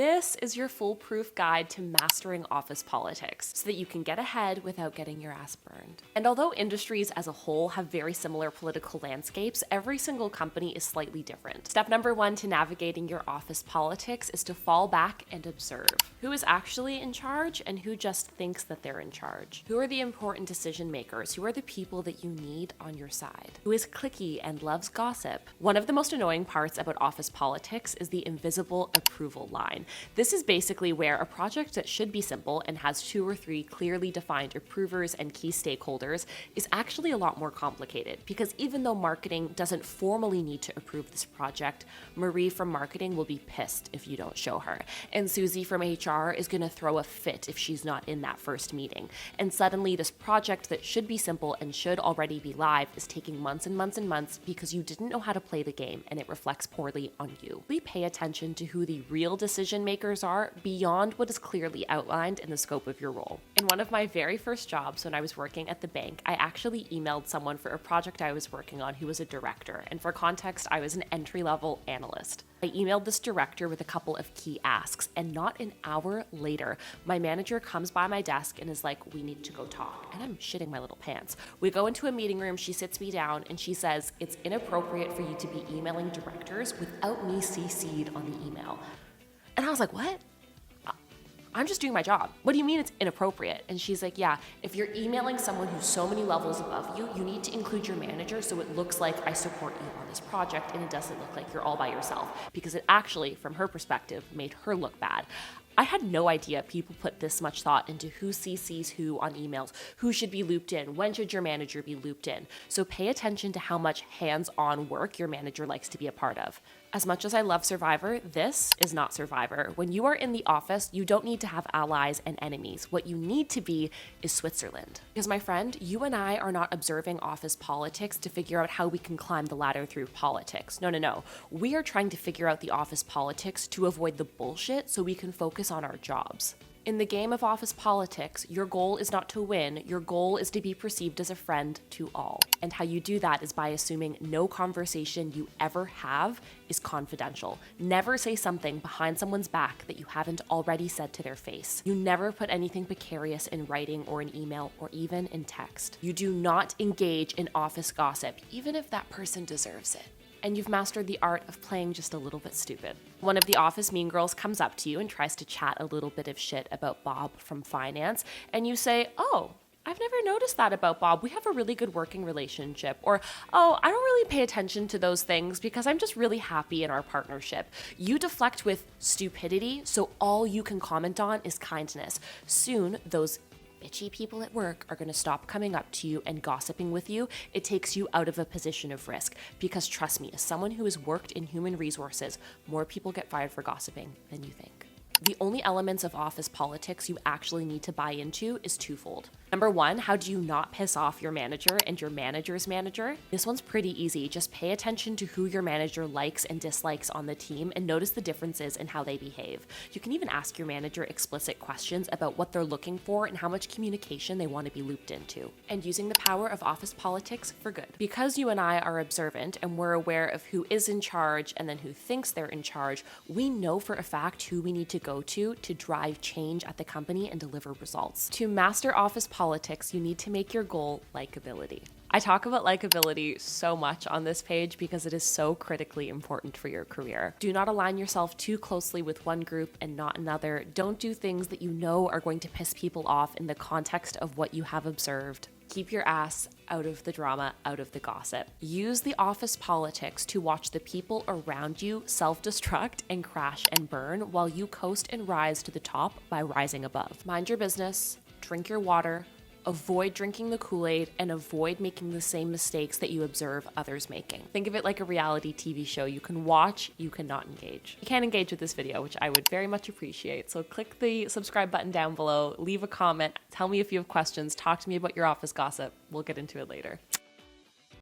This is your foolproof guide to mastering office politics so that you can get ahead without getting your ass burned. And although industries as a whole have very similar political landscapes, every single company is slightly different. Step number 1 to navigating your office politics is to fall back and observe. Who is actually in charge and who just thinks that they're in charge? Who are the important decision makers? Who are the people that you need on your side? Who is cliquey and loves gossip? One of the most annoying parts about office politics is the invisible approval line. This is basically where a project that should be simple and has 2 or 3 clearly defined approvers and key stakeholders is actually a lot more complicated, because even though marketing doesn't formally need to approve this project, Marie from marketing will be pissed if you don't show her, and Susie from HR is going to throw a fit if she's not in that first meeting. And suddenly this project that should be simple and should already be live is taking months and months and months because you didn't know how to play the game, and it reflects poorly on you. We pay attention to who the real decision makers are beyond what is clearly outlined in the scope of your role. In one of my very first jobs when I was working at the bank, I actually emailed someone for a project I was working on who was a director, and for context, I was an entry-level analyst. I emailed this director with a couple of key asks, and not an hour later, my manager comes by my desk and is like, "We need to go talk." And I'm shitting my little pants. We go into a meeting room, she sits me down, and she says, "It's inappropriate for you to be emailing directors without me CC'd on the email." And I was like, "What? I'm just doing my job. What do you mean it's inappropriate?" And she's like, "Yeah, if you're emailing someone who's so many levels above you, you need to include your manager so it looks like I support you on this project and it doesn't look like you're all by yourself." Because it actually, from her perspective, made her look bad. I had no idea people put this much thought into who CCs who on emails, who should be looped in, when should your manager be looped in. So pay attention to how much hands-on work your manager likes to be a part of. As much as I love Survivor, this is not Survivor. When you are in the office, you don't need to have allies and enemies. What you need to be is Switzerland. Because my friend, you and I are not observing office politics to figure out how we can climb the ladder through politics. No. We are trying to figure out the office politics to avoid the bullshit so we can focus on our jobs. In the game of office politics, your goal is not to win, your goal is to be perceived as a friend to all. And how you do that is by assuming no conversation you ever have is confidential. Never say something behind someone's back that you haven't already said to their face. You never put anything precarious in writing or an email or even in text. You do not engage in office gossip, even if that person deserves it. And you've mastered the art of playing just a little bit stupid. One of the office mean girls comes up to you and tries to chat a little bit of shit about Bob from finance, and you say, "Oh, I've never noticed that about Bob. We have a really good working relationship." Or, "Oh, I don't really pay attention to those things because I'm just really happy in our partnership." You deflect with stupidity, so all you can comment on is kindness. Soon, those bitchy people at work are going to stop coming up to you and gossiping with you. It takes you out of a position of risk, because trust me, as someone who has worked in human resources, more people get fired for gossiping than you think. The only elements of office politics you actually need to buy into is twofold. Number 1, how do you not piss off your manager and your manager's manager? This one's pretty easy. Just pay attention to who your manager likes and dislikes on the team and notice the differences in how they behave. You can even ask your manager explicit questions about what they're looking for and how much communication they want to be looped into. And using the power of office politics for good. Because you and I are observant and we're aware of who is in charge and then who thinks they're in charge, we know for a fact who we need to go to drive change at the company and deliver results. To master office politics, you need to make your goal likability. I talk about likability so much on this page because it is so critically important for your career. Do not align yourself too closely with one group and not another. Don't do things that you know are going to piss people off in the context of what you have observed. Keep your ass out of the drama, out of the gossip. Use the office politics to watch the people around you self-destruct and crash and burn while you coast and rise to the top by rising above. Mind your business, drink your water, avoid drinking the Kool-Aid, and avoid making the same mistakes that you observe others making. Think of it like a reality TV show. You can watch, you cannot engage. You can engage with this video, which I would very much appreciate. So click the subscribe button down below, leave a comment, tell me if you have questions, talk to me about your office gossip. We'll get into it later.